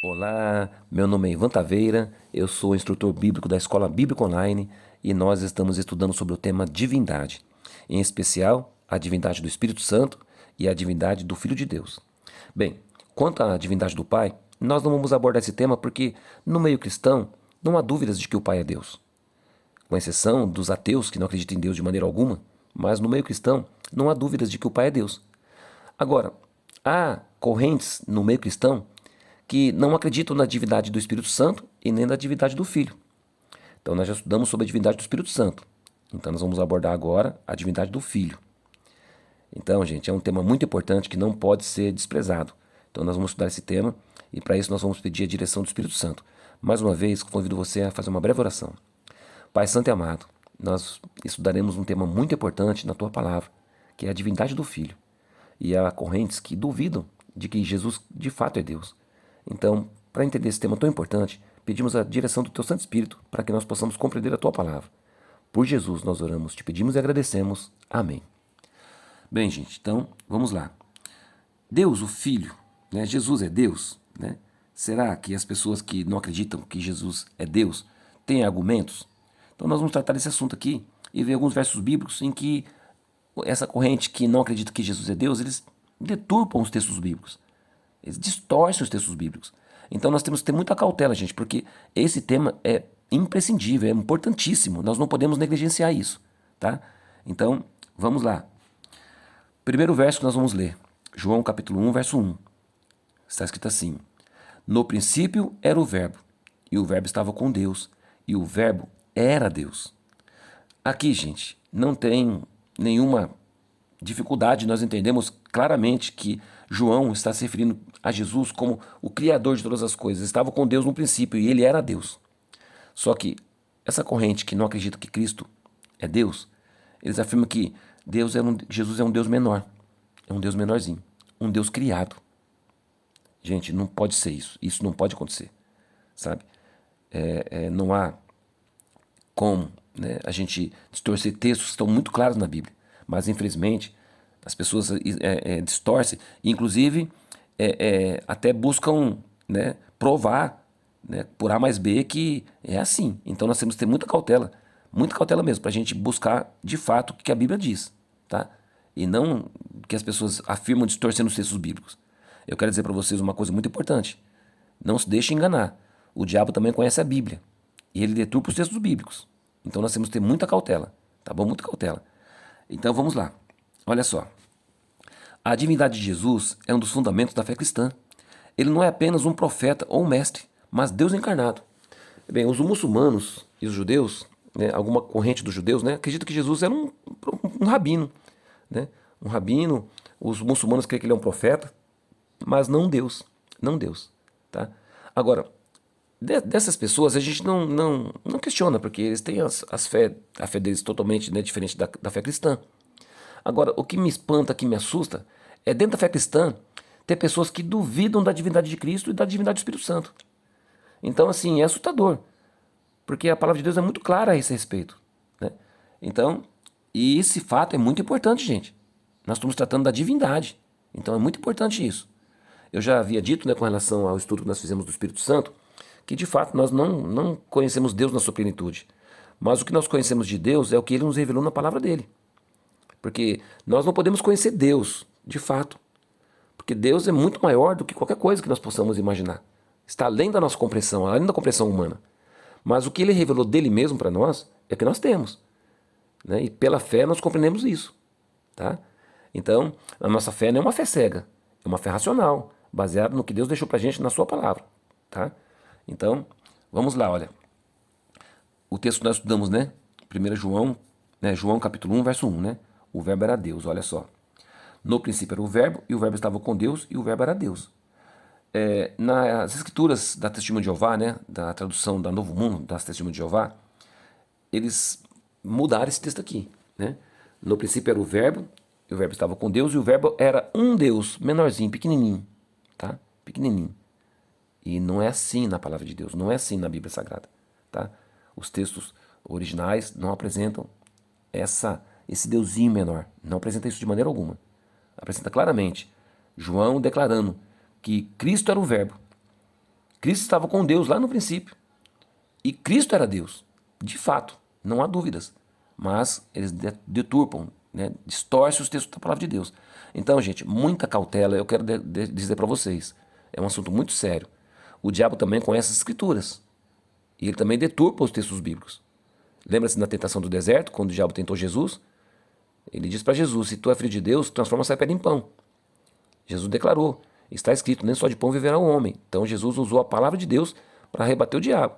Olá, meu nome é Ivan Taveira, eu sou instrutor bíblico da Escola Bíblica Online e nós estamos estudando sobre o tema divindade, em especial a divindade do Espírito Santo e a divindade do Filho de Deus. Bem, quanto à divindade do Pai, nós não vamos abordar esse tema porque no meio cristão não há dúvidas de que o Pai é Deus, com exceção dos ateus que não acreditam em Deus de maneira alguma, mas no meio cristão não há dúvidas de que o Pai é Deus. Agora, há correntes no meio cristão que não acreditam na divindade do Espírito Santo e nem na divindade do Filho. Então, nós já estudamos sobre a divindade do Espírito Santo. Então, nós vamos abordar agora a divindade do Filho. Então, gente, é um tema muito importante que não pode ser desprezado. Então, nós vamos estudar esse tema e, para isso, nós vamos pedir a direção do Espírito Santo. Mais uma vez, convido você a fazer uma breve oração. Pai Santo e amado, nós estudaremos um tema muito importante na Tua Palavra, que é a divindade do Filho. E há correntes que duvidam de que Jesus de fato é Deus. Então, para entender esse tema tão importante, pedimos a direção do Teu Santo Espírito para que nós possamos compreender a Tua Palavra. Por Jesus nós oramos, te pedimos e agradecemos. Amém. Bem, gente, então vamos lá. Deus, o Filho, né? Jesus é Deus, né? Será que as pessoas que não acreditam que Jesus é Deus têm argumentos? Então nós vamos tratar desse assunto aqui e ver alguns versos bíblicos em que essa corrente que não acredita que Jesus é Deus, eles deturpam os textos bíblicos. Eles distorcem os textos bíblicos. Então nós temos que ter muita cautela, gente, porque esse tema é imprescindível, é importantíssimo. Nós não podemos negligenciar isso, tá? Então, vamos lá. Primeiro verso que nós vamos ler. João capítulo 1, verso 1. Está escrito assim: No princípio era o Verbo, e o Verbo estava com Deus, e o Verbo era Deus. Aqui, gente, não tem nenhuma dificuldade, nós entendemos claramente que João está se referindo a Jesus como o Criador de todas as coisas. Estava com Deus no princípio e ele era Deus. Só que essa corrente que não acredita que Cristo é Deus, eles afirmam que Jesus é um Deus menor, é um Deus menorzinho, um Deus criado. Gente, não pode ser isso. Isso não pode acontecer, sabe? Não há como, né, a gente distorcer textos que estão muito claros na Bíblia. Mas, infelizmente, as pessoas distorcem, inclusive até buscam, né, provar, né, por A mais B que é assim. Então nós temos que ter muita cautela mesmo, para a gente buscar de fato o que a Bíblia diz, tá? E não que as pessoas afirmam distorcendo os textos bíblicos. Eu quero dizer para vocês uma coisa muito importante. Não se deixe enganar. O diabo também conhece a Bíblia. E ele deturpa os textos bíblicos. Então nós temos que ter muita cautela, tá bom? Muita cautela. Então vamos lá. Olha só. A divindade de Jesus é um dos fundamentos da fé cristã. Ele não é apenas um profeta ou um mestre, mas Deus encarnado. Bem, os muçulmanos e os judeus, né, alguma corrente dos judeus, né, acredita que Jesus era um rabino, né? Um rabino. Os muçulmanos creem que ele é um profeta, mas não Deus. Não Deus. Tá? Agora, dessas pessoas a gente não questiona, porque eles têm a fé deles totalmente, né, diferente da fé cristã. Agora, o que me espanta, que me assusta, é dentro da fé cristã ter pessoas que duvidam da divindade de Cristo e da divindade do Espírito Santo. Então, assim, é assustador, porque a palavra de Deus é muito clara a esse respeito, né? Então, e esse fato é muito importante, gente. Nós estamos tratando da divindade, então é muito importante isso. Eu já havia dito, né, com relação ao estudo que nós fizemos do Espírito Santo, que de fato nós não conhecemos Deus na sua plenitude. Mas o que nós conhecemos de Deus é o que Ele nos revelou na palavra dele. Porque nós não podemos conhecer Deus, de fato. Porque Deus é muito maior do que qualquer coisa que nós possamos imaginar. Está além da nossa compreensão, além da compreensão humana. Mas o que Ele revelou dele mesmo para nós é o que nós temos, né? E pela fé nós compreendemos isso, tá? Então, a nossa fé não é uma fé cega, é uma fé racional, baseada no que Deus deixou para a gente na sua palavra, tá? Então, vamos lá, olha. O texto que nós estudamos, né? 1 João, né? João capítulo 1, verso 1, né? O verbo era Deus, olha só. No princípio era o verbo, e o verbo estava com Deus, e o verbo era Deus. Nas escrituras da Testemunha de Jeová, né? Da tradução da Novo Mundo, das Testemunhas de Jeová, eles mudaram esse texto aqui, né? No princípio era o verbo, e o verbo estava com Deus, e o verbo era um Deus, menorzinho, pequenininho, tá? Pequenininho. E não é assim na palavra de Deus, não é assim na Bíblia Sagrada, tá? Os textos originais não apresentam esse deusinho menor, não apresenta isso de maneira alguma. Apresenta claramente João declarando que Cristo era o verbo, Cristo estava com Deus lá no princípio. E Cristo era Deus, de fato, não há dúvidas. Mas eles deturpam, né, distorcem os textos da palavra de Deus. Então, gente, muita cautela, eu quero dizer para vocês. É um assunto muito sério. O diabo também conhece as escrituras. E ele também deturpa os textos bíblicos. Lembra-se na tentação do deserto, quando o diabo tentou Jesus? Ele disse para Jesus, se tu é filho de Deus, transforma essa pedra em pão. Jesus declarou, está escrito, nem só de pão viverá o homem. Então Jesus usou a palavra de Deus para rebater o diabo.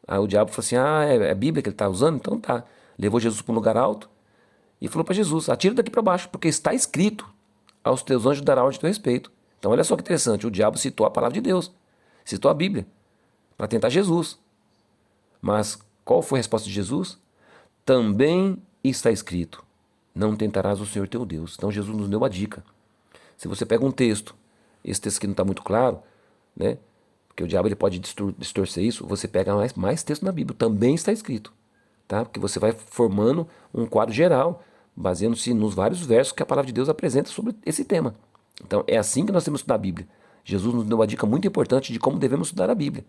Aí o diabo falou assim, é a Bíblia que ele está usando? Então tá. Levou Jesus para um lugar alto e falou para Jesus, atira daqui para baixo, porque está escrito, aos teus anjos dará ordem a teu respeito. Então olha só que interessante, o diabo citou a palavra de Deus, citou a Bíblia, para tentar Jesus. Mas qual foi a resposta de Jesus? Também está escrito, não tentarás o Senhor teu Deus. Então Jesus nos deu uma dica. Se você pega um texto, esse texto aqui não está muito claro, né? Porque o diabo ele pode distorcer isso, você pega mais texto na Bíblia, também está escrito. Tá? Porque você vai formando um quadro geral, baseando-se nos vários versos que a palavra de Deus apresenta sobre esse tema. Então é assim que nós temos que estudar a Bíblia. Jesus nos deu uma dica muito importante de como devemos estudar a Bíblia.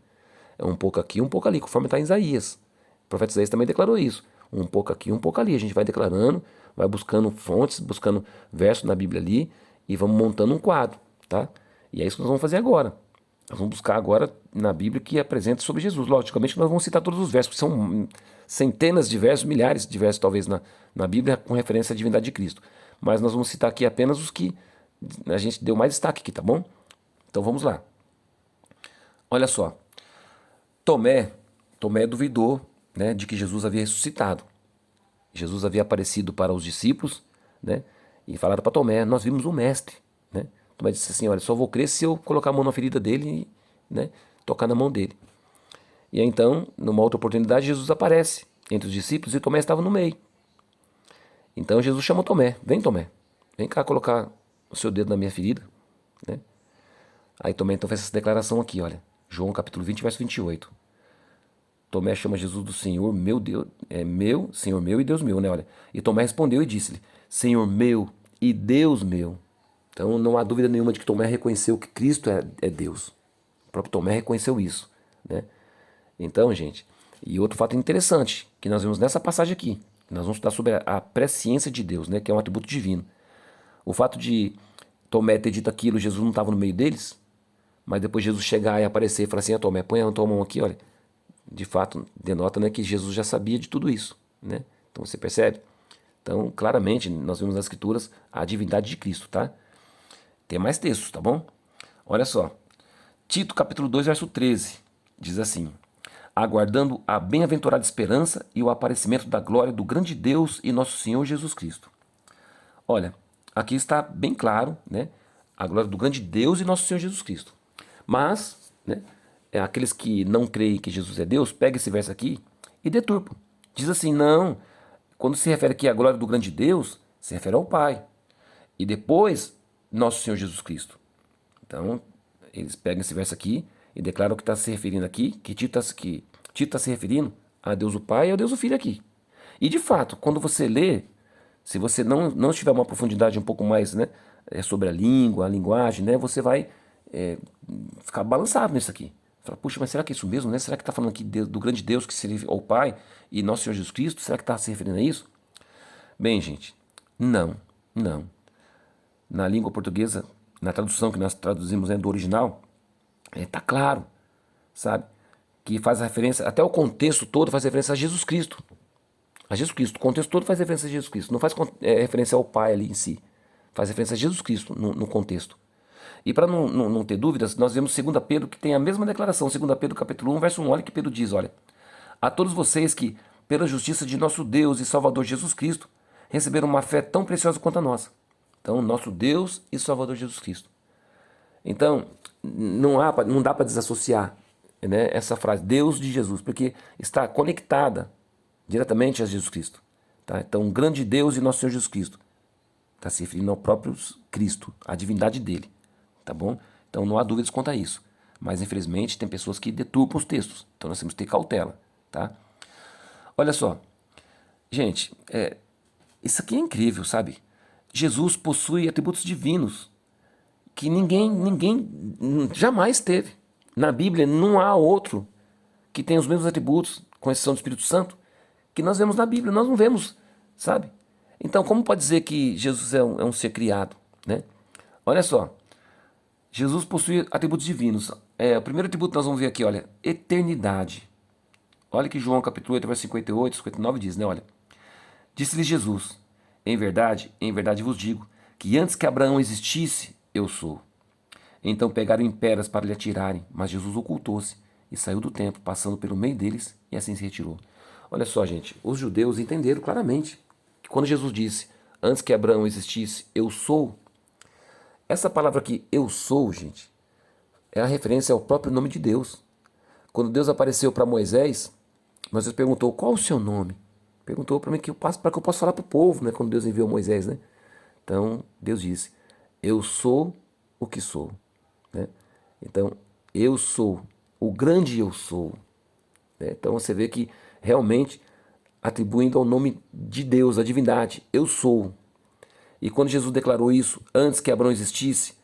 É um pouco aqui, um pouco ali, conforme está em Isaías. O profeta Isaías também declarou isso. Um pouco aqui, um pouco ali. A gente vai declarando, vai buscando fontes, buscando versos na Bíblia ali e vamos montando um quadro. Tá? E é isso que nós vamos fazer agora. Nós vamos buscar agora na Bíblia que apresenta sobre Jesus. Logicamente, nós vamos citar todos os versos, porque são centenas de versos, milhares de versos, talvez, na Bíblia, com referência à divindade de Cristo. Mas nós vamos citar aqui apenas os que a gente deu mais destaque aqui, tá bom? Então vamos lá. Olha só. Tomé duvidou, né, de que Jesus havia ressuscitado. Jesus havia aparecido para os discípulos, né, e falaram para Tomé, nós vimos o Mestre, né? Tomé disse assim, olha, só vou crer se eu colocar a mão na ferida dele e, né, tocar na mão dele. E aí, então, numa outra oportunidade, Jesus aparece entre os discípulos e Tomé estava no meio. Então Jesus chamou Tomé, vem cá colocar o seu dedo na minha ferida, né? Aí Tomé então fez essa declaração aqui, olha, João capítulo 20, verso 28. Tomé chama Jesus do Senhor, meu Deus, Senhor meu e Deus meu, né? Olha. E Tomé respondeu e disse-lhe, Senhor meu e Deus meu. Então não há dúvida nenhuma de que Tomé reconheceu que Cristo é Deus. O próprio Tomé reconheceu isso, né? Então, gente, e outro fato interessante que nós vemos nessa passagem aqui, nós vamos estudar sobre a presciência de Deus, né? Que é um atributo divino. O fato de Tomé ter dito aquilo, Jesus não estava no meio deles, mas depois Jesus chegar e aparecer e falar assim, Tomé, põe a tua mão aqui, olha. De fato, denota, né, que Jesus já sabia de tudo isso, né? Então você percebe? Então, claramente, nós vemos nas Escrituras a divindade de Cristo, tá? Tem mais textos, tá bom? Olha só. Tito, capítulo 2, verso 13, diz assim, aguardando a bem-aventurada esperança e o aparecimento da glória do grande Deus e nosso Senhor Jesus Cristo. Olha, aqui está bem claro, né, a glória do grande Deus e nosso Senhor Jesus Cristo. Mas, né, aqueles que não creem que Jesus é Deus, pegam esse verso aqui e deturpam. Diz assim, não, quando se refere aqui à glória do grande Deus, se refere ao Pai. E depois, nosso Senhor Jesus Cristo. Então, eles pegam esse verso aqui e declaram que está se referindo aqui, que Tito está se referindo a Deus o Pai e a Deus o Filho aqui. E de fato, quando você lê, se você não tiver uma profundidade um pouco mais, né, sobre a língua, a linguagem, né, você vai ficar balançado nisso aqui. Fala, puxa, mas será que é isso mesmo, né? Será que está falando aqui do grande Deus que se refere ao Pai e nosso Senhor Jesus Cristo? Será que está se referindo a isso? Bem, gente, não. Na língua portuguesa, na tradução que nós traduzimos, né, do original, está claro, sabe? Que faz referência, até o contexto todo faz referência a Jesus Cristo. A Jesus Cristo, o contexto todo faz referência a Jesus Cristo. Não faz referência ao Pai ali em si. Faz referência a Jesus Cristo no contexto. E para não ter dúvidas, nós vemos 2 Pedro que tem a mesma declaração. 2 Pedro capítulo 1, verso 1, olha que Pedro diz, olha. A todos vocês que, pela justiça de nosso Deus e Salvador Jesus Cristo, receberam uma fé tão preciosa quanto a nossa. Então, nosso Deus e Salvador Jesus Cristo. Então, não dá para desassociar, né, essa frase, Deus de Jesus, porque está conectada diretamente a Jesus Cristo. Tá? Então, um grande Deus e nosso Senhor Jesus Cristo. Está se referindo ao próprio Cristo, a divindade dele. Tá bom? Então não há dúvidas quanto a isso. Mas infelizmente tem pessoas que deturpam os textos. Então nós temos que ter cautela. Tá? Olha só. Gente, isso aqui é incrível, sabe? Jesus possui atributos divinos que ninguém jamais teve. Na Bíblia não há outro que tenha os mesmos atributos, com exceção do Espírito Santo, que nós vemos na Bíblia. Nós não vemos, sabe? Então, como pode dizer que Jesus é um ser criado, né? Olha só, Jesus possui atributos divinos. O primeiro atributo que nós vamos ver aqui, olha, eternidade. Olha que João capítulo 8, versículo 58, 59 diz, né? Olha, disse-lhe Jesus, em verdade vos digo, que antes que Abraão existisse, eu sou. Então pegaram em pedras para lhe atirarem, mas Jesus ocultou-se e saiu do templo, passando pelo meio deles, e assim se retirou. Olha só, gente, os judeus entenderam claramente que quando Jesus disse, antes que Abraão existisse, eu sou, essa palavra aqui, eu sou, gente, é a referência ao próprio nome de Deus. Quando Deus apareceu para Moisés, Moisés perguntou, qual o seu nome? Perguntou para mim para que eu possa falar para o povo, né? Quando Deus enviou Moisés, né? Então, Deus disse, eu sou o que sou, né? Então, eu sou, o grande eu sou, né? Então, você vê que realmente atribuindo ao nome de Deus, a divindade, eu sou. E quando Jesus declarou isso, antes que Abraão existisse,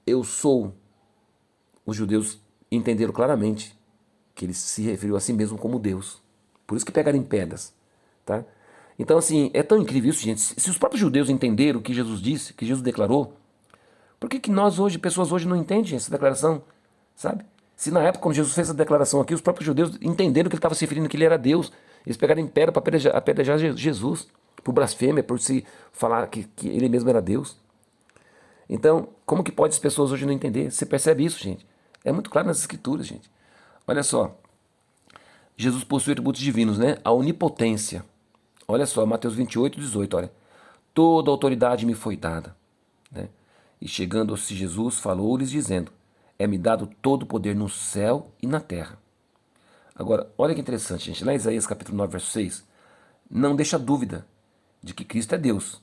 eu sou, os judeus entenderam claramente que ele se referiu a si mesmo como Deus. Por isso que pegaram em pedras, tá? Então, assim, é tão incrível isso, gente. Se os próprios judeus entenderam o que Jesus disse, que Jesus declarou, por que nós hoje, pessoas hoje não entendem essa declaração, sabe? Se na época, quando Jesus fez essa declaração aqui, os próprios judeus entenderam que ele estava se referindo que ele era Deus. Eles pegaram em pedra para apedrejar Jesus, por blasfêmia, por se falar que ele mesmo era Deus. Então, como que pode as pessoas hoje não entender? Você percebe isso, gente? É muito claro nas Escrituras, gente. Olha só, Jesus possui atributos divinos, né? A onipotência. Olha só, Mateus 28, 18, olha. Toda autoridade me foi dada, né? E chegando-se Jesus, falou-lhes dizendo, é-me dado todo o poder no céu e na terra. Agora, olha que interessante, gente. Lá em Isaías capítulo 9, verso 6, não deixa dúvida de que Cristo é Deus.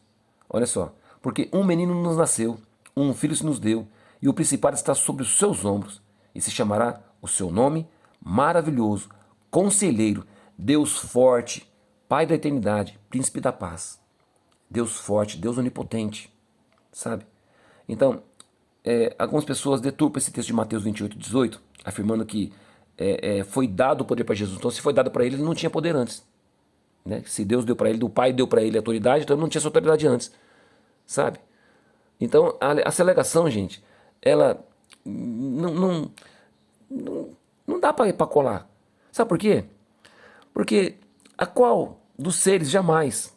Olha só, porque um menino nos nasceu, um filho se nos deu, e o principado está sobre os seus ombros, e se chamará o seu nome maravilhoso, conselheiro, Deus forte, Pai da eternidade, príncipe da paz. Deus forte, Deus onipotente, sabe? Então, algumas pessoas deturpam esse texto de Mateus 28, 18, afirmando que foi dado o poder para Jesus. Então, se foi dado para ele, ele não tinha poder antes, né? Se Deus deu para ele, o Pai deu para ele a autoridade, então ele não tinha essa autoridade antes, sabe? Então, essa alegação, gente, ela não dá para colar. Sabe por quê? Porque a qual dos seres jamais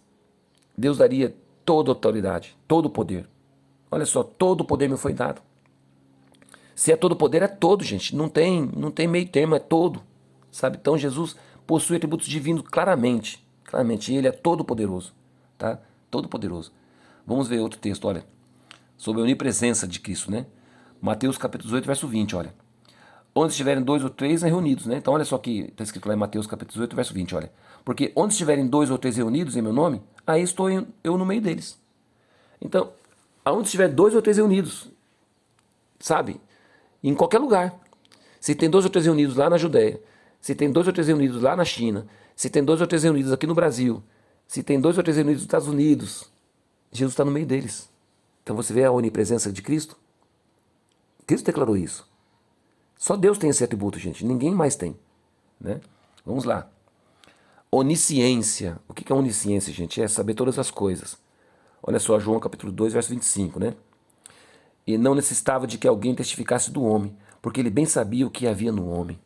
Deus daria toda a autoridade, todo o poder? Olha só, todo o poder me foi dado. Se é todo o poder, é todo, gente. Não tem meio termo, é todo. Sabe? Então Jesus possui atributos divinos claramente. Claramente, ele é todo poderoso, tá? Todo poderoso. Vamos ver outro texto, olha. Sobre a onipresença de Cristo, né? Mateus capítulo 18, verso 20, olha. Onde estiverem dois ou três reunidos, né? Então olha só que está escrito lá em Mateus capítulo 18, verso 20, olha. Porque onde estiverem dois ou três reunidos em meu nome, aí estou eu no meio deles. Então, aonde estiver dois ou três reunidos, sabe? Em qualquer lugar. Se tem dois ou três reunidos lá na Judéia, se tem dois ou três reunidos lá na China, se tem dois ou três reunidos aqui no Brasil, se tem dois ou três reunidos nos Estados Unidos, Jesus está no meio deles. Então você vê a onipresença de Cristo? Cristo declarou isso. Só Deus tem esse atributo, gente. Ninguém mais tem, né? Vamos lá. Onisciência. O que é onisciência, gente? É saber todas as coisas. Olha só, João capítulo 2, verso 25, né? E não necessitava de que alguém testificasse do homem, porque ele bem sabia o que havia no homem,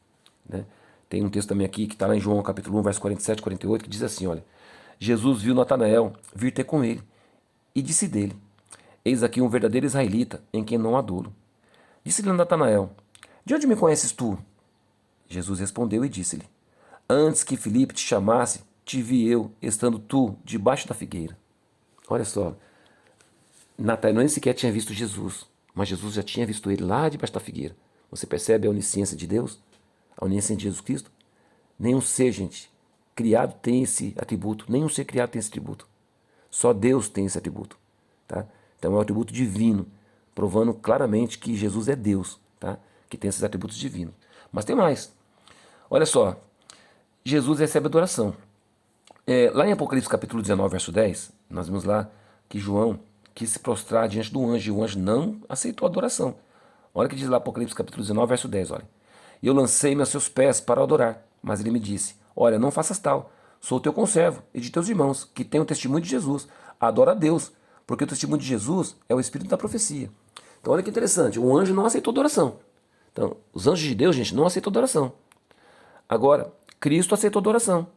né? Tem um texto também aqui que está lá em João capítulo 1, verso 47 e 48, que diz assim, olha. Jesus viu Natanael vir ter com ele e disse dele, eis aqui um verdadeiro israelita, em quem não há dolo. Disse-lhe Natanael, de onde me conheces tu? Jesus respondeu e disse-lhe, antes que Filipe te chamasse, te vi eu, estando tu debaixo da figueira. Olha só, Natanael nem sequer tinha visto Jesus, mas Jesus já tinha visto ele lá debaixo da figueira. Você percebe a onisciência de Deus? A onisciência de Jesus Cristo? Nenhum ser, gente, criado tem esse atributo. Nenhum ser criado tem esse atributo. Só Deus tem esse atributo, tá? Então é um atributo divino, provando claramente que Jesus é Deus, tá? Que tem esses atributos divinos. Mas tem mais. Olha só, Jesus recebe adoração. Lá em Apocalipse capítulo 19, verso 10, nós vimos lá que João quis se prostrar diante do anjo, e o anjo não aceitou a adoração. Olha o que diz lá Apocalipse capítulo 19, verso 10, olha. e eu lancei-me aos seus pés para o adorar. Mas ele me disse, olha, não faças tal, sou teu conservo e de teus irmãos, que têm o testemunho de Jesus. Adora a Deus, porque o testemunho de Jesus é o espírito da profecia. Então olha que interessante, o anjo não aceitou adoração. Então, os anjos de Deus, gente, não aceitam adoração. Agora, Cristo aceitou adoração.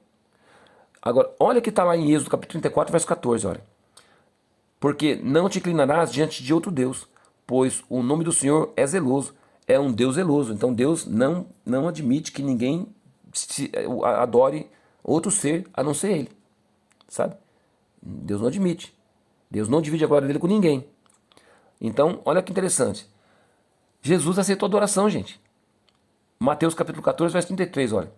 Agora, olha que está lá em Êxodo capítulo 34, verso 14, olha. Porque não te inclinarás diante de outro Deus, pois o nome do Senhor é zeloso, é um Deus zeloso. Então Deus não admite que ninguém adore outro ser a não ser Ele, sabe? Deus não admite. Deus não divide a glória dele com ninguém. Então, olha que interessante. Jesus aceitou adoração, gente. Mateus capítulo 14, verso 33, olha.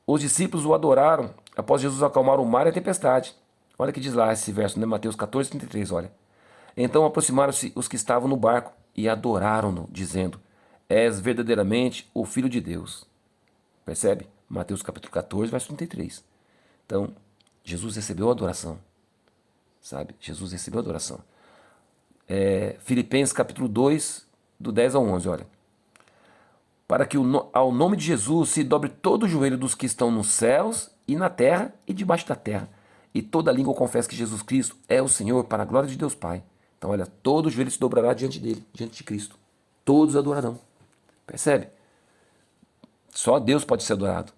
Os discípulos o adoraram após Jesus acalmar o mar e a tempestade. Olha que diz lá esse verso, né? Mateus 14, 33, olha. Então aproximaram-se os que estavam no barco e adoraram-no, dizendo, és verdadeiramente o Filho de Deus. Percebe? Mateus capítulo 14, verso 33. Então, Jesus recebeu a adoração. Sabe? Jesus recebeu a adoração. Filipenses capítulo 2, do 10 ao 11, olha. Para que ao nome de Jesus se dobre todo o joelho dos que estão nos céus e na terra e debaixo da terra. E toda língua confessa que Jesus Cristo é o Senhor para a glória de Deus Pai. Então, olha, todo o joelho se dobrará diante dele, diante de Cristo. Todos adorarão. Percebe? Só Deus pode ser adorado.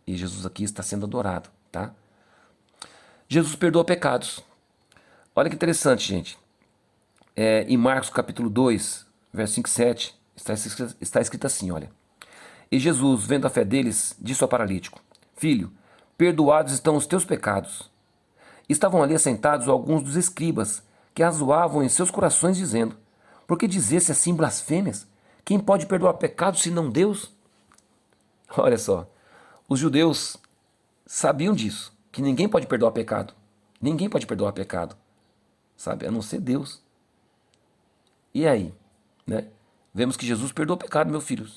E Jesus aqui está sendo adorado, tá? Jesus perdoa pecados. Olha que interessante, gente. Em Marcos capítulo 2, verso 5 e 7, está escrito assim, olha. E Jesus, vendo a fé deles, disse ao paralítico, filho, perdoados estão os teus pecados. Estavam ali assentados alguns dos escribas, que razoavam em seus corações, dizendo, por que dizesse assim blasfêmias? Quem pode perdoar pecados senão Deus? Olha só, os judeus sabiam disso, que ninguém pode perdoar pecado. Ninguém pode perdoar pecado, sabe? A não ser Deus. E aí, né? Vemos que Jesus perdoou o pecado, meu filho.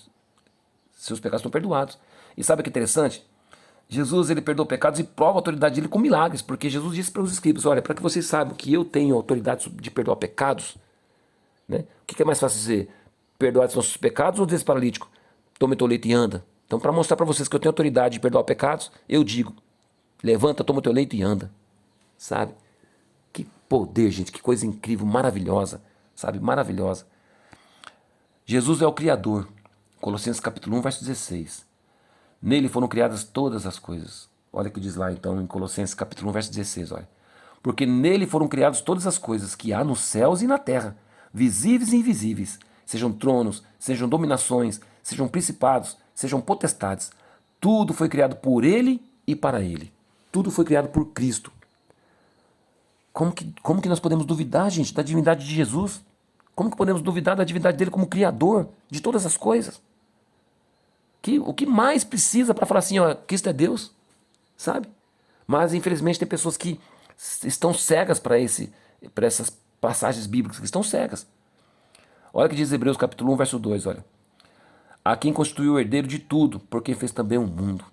Seus pecados estão perdoados. E sabe o que é interessante? Jesus, ele perdoou pecados e prova a autoridade dele com milagres, porque Jesus disse para os escribas, olha, para que vocês saibam que eu tenho autoridade de perdoar pecados, né? O que é mais fácil dizer? Perdoar os nossos pecados ou dizer esse paralítico? Toma teu leito e anda. Então, para mostrar para vocês que eu tenho autoridade de perdoar pecados, eu digo, levanta, toma teu leito e anda. Sabe? Que poder, gente, que coisa incrível, maravilhosa, sabe? Maravilhosa. Jesus é o Criador. Colossenses capítulo 1, verso 16. Nele foram criadas todas as coisas. Olha o que diz lá então em Colossenses capítulo 1, verso 16. Olha. Porque nele foram criadas todas as coisas que há nos céus e na terra, visíveis e invisíveis, sejam tronos, sejam dominações, sejam principados, sejam potestades. Tudo foi criado por ele e para ele. Tudo foi criado por Cristo. Como que nós podemos duvidar, gente, da divindade de Jesus? Como que podemos duvidar da divindade dele como Criador de todas as coisas? O que mais precisa para falar assim, ó, Cristo é Deus, sabe? Mas infelizmente tem pessoas que estão cegas para essas passagens bíblicas, que estão cegas. Olha o que diz Hebreus capítulo 1, verso 2, olha. A quem constituiu o herdeiro de tudo, por quem fez também o mundo.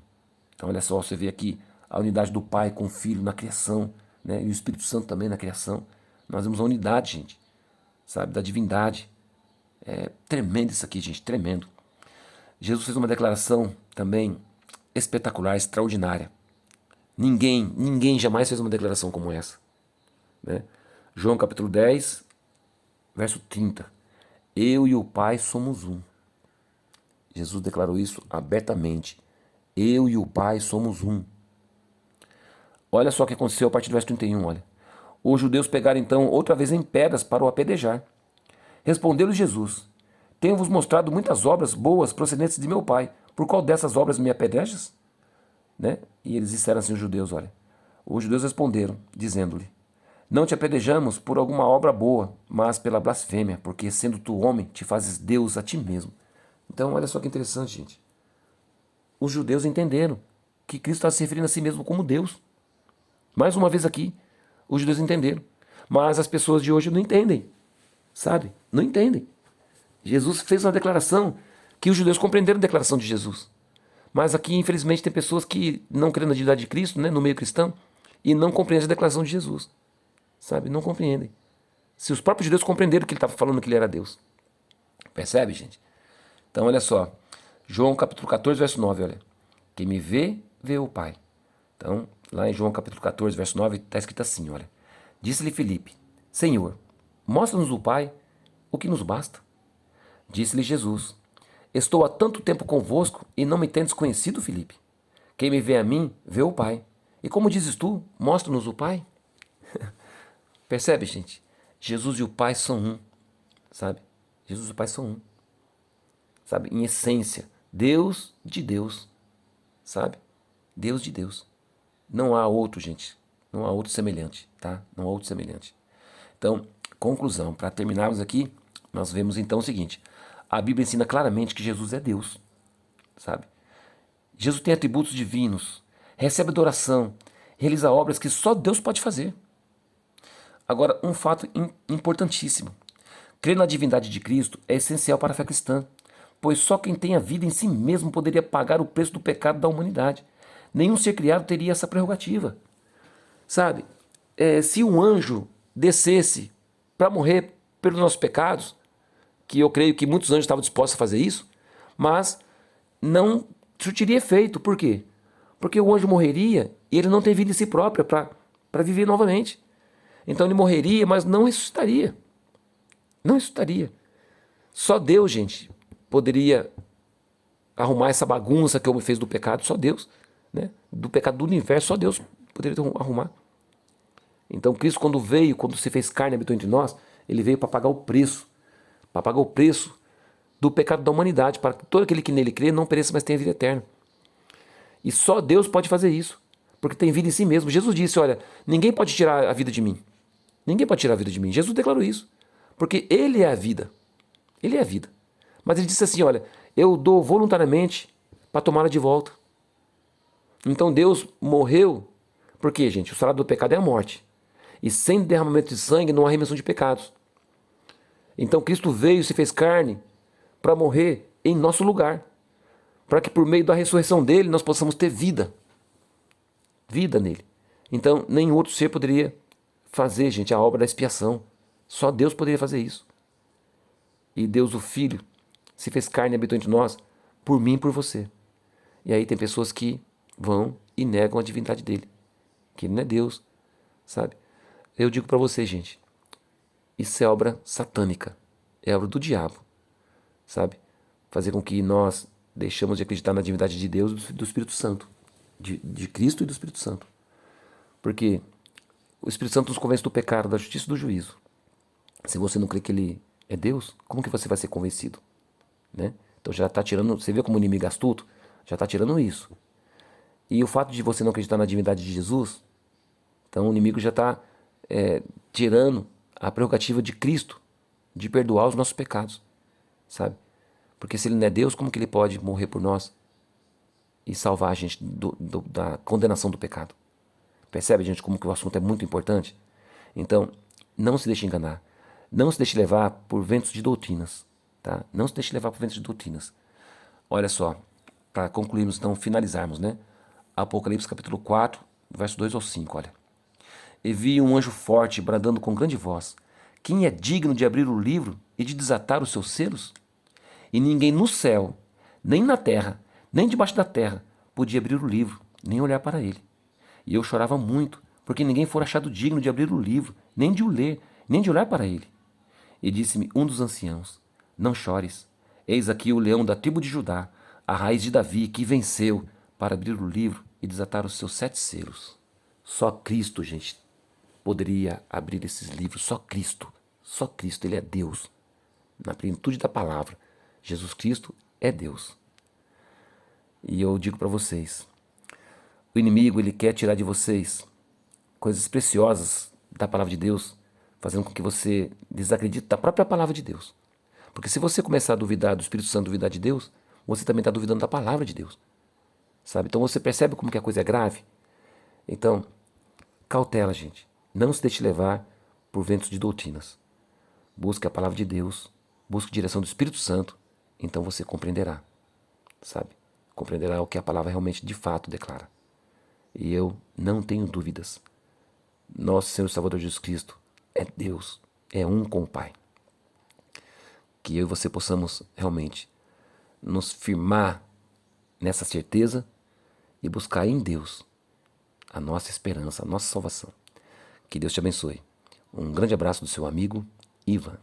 Então olha só, você vê aqui a unidade do Pai com o Filho na criação, né? E o Espírito Santo também na criação. Nós vemos a unidade, gente, sabe, da divindade. É tremendo isso aqui, gente, tremendo. Jesus fez uma declaração também espetacular, extraordinária. Ninguém jamais fez uma declaração como essa, né? João capítulo 10, verso 30. Eu e o Pai somos um. Jesus declarou isso abertamente. Eu e o Pai somos um. Olha só o que aconteceu a partir do verso 31, olha. Os judeus pegaram então outra vez em pedras para o apedrejar. Respondeu-lhe Jesus, tenho-vos mostrado muitas obras boas procedentes de meu Pai. Por qual dessas obras me apedrejas? Né? E eles disseram assim, os judeus, olha. Os judeus responderam, dizendo-lhe, não te apedrejamos por alguma obra boa, mas pela blasfêmia, porque sendo tu homem, te fazes Deus a ti mesmo. Então, olha só que interessante, gente. Os judeus entenderam que Cristo está se referindo a si mesmo como Deus. Mais uma vez aqui, os judeus entenderam. Mas as pessoas de hoje não entendem, sabe? Não entendem. Jesus fez uma declaração que os judeus compreenderam a declaração de Jesus. Mas aqui, infelizmente, tem pessoas que não creem na divindade de Cristo, né, no meio cristão, e não compreendem a declaração de Jesus. Sabe? Não compreendem. Se os próprios judeus compreenderam que ele estava falando que ele era Deus. Percebe, gente? Então, olha só. João capítulo 14, verso 9, olha. Quem me vê, vê o Pai. Então, lá em João capítulo 14, verso 9, está escrito assim, olha. Disse-lhe Filipe, Senhor, mostra-nos o Pai, o que nos basta. Disse-lhe Jesus, estou há tanto tempo convosco e não me tendes conhecido, Filipe. Quem me vê a mim, vê o Pai. E como dizes tu, mostra-nos o Pai. Percebe, gente? Jesus e o Pai são um, sabe? Jesus e o Pai são um, sabe? Em essência, Deus de Deus, sabe? Deus de Deus. Não há outro, gente. Não há outro semelhante, tá? Não há outro semelhante. Então, conclusão, para terminarmos aqui, nós vemos então o seguinte. A Bíblia ensina claramente que Jesus é Deus, sabe? Jesus tem atributos divinos, recebe adoração, realiza obras que só Deus pode fazer. Agora, um fato importantíssimo. Crer na divindade de Cristo é essencial para a fé cristã, pois só quem tem a vida em si mesmo poderia pagar o preço do pecado da humanidade. Nenhum ser criado teria essa prerrogativa. Sabe, se um anjo descesse para morrer pelos nossos pecados, que eu creio que muitos anjos estavam dispostos a fazer isso, mas não surtiria efeito. Por quê? Porque o anjo morreria e ele não tem vida em si própria para viver novamente. Então ele morreria, mas não ressuscitaria. Não ressuscitaria. Só Deus, gente, poderia arrumar essa bagunça que o homem fez do pecado. Só Deus, né? Do pecado do universo, só Deus poderia arrumar. Então Cristo, quando se fez carne e habitou entre nós, ele veio para pagar o preço. Para pagar o preço do pecado da humanidade, para que todo aquele que nele crê não pereça, mas tenha vida eterna. E só Deus pode fazer isso, porque tem vida em si mesmo. Jesus disse, olha, ninguém pode tirar a vida de mim. Ninguém pode tirar a vida de mim. Jesus declarou isso, porque Ele é a vida. Ele é a vida. Mas Ele disse assim, olha, eu dou voluntariamente para tomá-la de volta. Então Deus morreu, porque, gente, o salário do pecado é a morte. E sem derramamento de sangue não há remissão de pecados. Então Cristo veio e se fez carne para morrer em nosso lugar, para que por meio da ressurreição dele nós possamos ter vida. Vida nele. Então nenhum outro ser poderia fazer, gente, a obra da expiação. Só Deus poderia fazer isso. E Deus, o Filho, se fez carne e habitou entre nós, por mim e por você. E aí tem pessoas que vão e negam a divindade dele, que ele não é Deus, sabe? Eu digo para você, gente, isso é obra satânica, é obra do diabo, sabe? Fazer com que nós deixamos de acreditar na divindade de Deus e do Espírito Santo, de Cristo e do Espírito Santo. Porque o Espírito Santo nos convence do pecado, da justiça e do juízo. Se você não crê que ele é Deus, como que você vai ser convencido? Né? Então já está tirando, você vê como o inimigo é astuto? Já está tirando isso. E o fato de você não acreditar na divindade de Jesus, então o inimigo já está tirando a prerrogativa de Cristo de perdoar os nossos pecados, sabe? Porque se ele não é Deus, como que ele pode morrer por nós e salvar a gente da condenação do pecado? Percebe, gente, como que o assunto é muito importante? Então, não se deixe enganar. Não se deixe levar por ventos de doutrinas, tá? Não se deixe levar por ventos de doutrinas. Olha só, para concluirmos, então, finalizarmos, né? Apocalipse capítulo 4, verso 2 ao 5, olha. E vi um anjo forte bradando com grande voz: quem é digno de abrir o livro e de desatar os seus selos? E ninguém no céu, nem na terra, nem debaixo da terra, podia abrir o livro, nem olhar para ele. E eu chorava muito, porque ninguém fora achado digno de abrir o livro, nem de o ler, nem de olhar para ele. E disse-me um dos anciãos: não chores, eis aqui o leão da tribo de Judá, a raiz de Davi, que venceu para abrir o livro e desatar os seus 7 selos. Só Cristo, gente, poderia abrir esses livros. Só Cristo, ele é Deus, na plenitude da palavra. Jesus Cristo é Deus. E eu digo para vocês, o inimigo, ele quer tirar de vocês coisas preciosas da palavra de Deus, fazendo com que você desacredite da própria palavra de Deus. Porque se você começar a duvidar do Espírito Santo, duvidar de Deus, você também está duvidando da palavra de Deus, sabe? Então você percebe como que a coisa é grave? Então, cautela, gente. Não se deixe levar por ventos de doutrinas. Busque a palavra de Deus, busque a direção do Espírito Santo, então você compreenderá, sabe? Compreenderá o que a palavra realmente de fato declara. E eu não tenho dúvidas. Nosso Senhor e Salvador Jesus Cristo é Deus, é um com o Pai. Que eu e você possamos realmente nos firmar nessa certeza e buscar em Deus a nossa esperança, a nossa salvação. Que Deus te abençoe. Um grande abraço do seu amigo Ivan.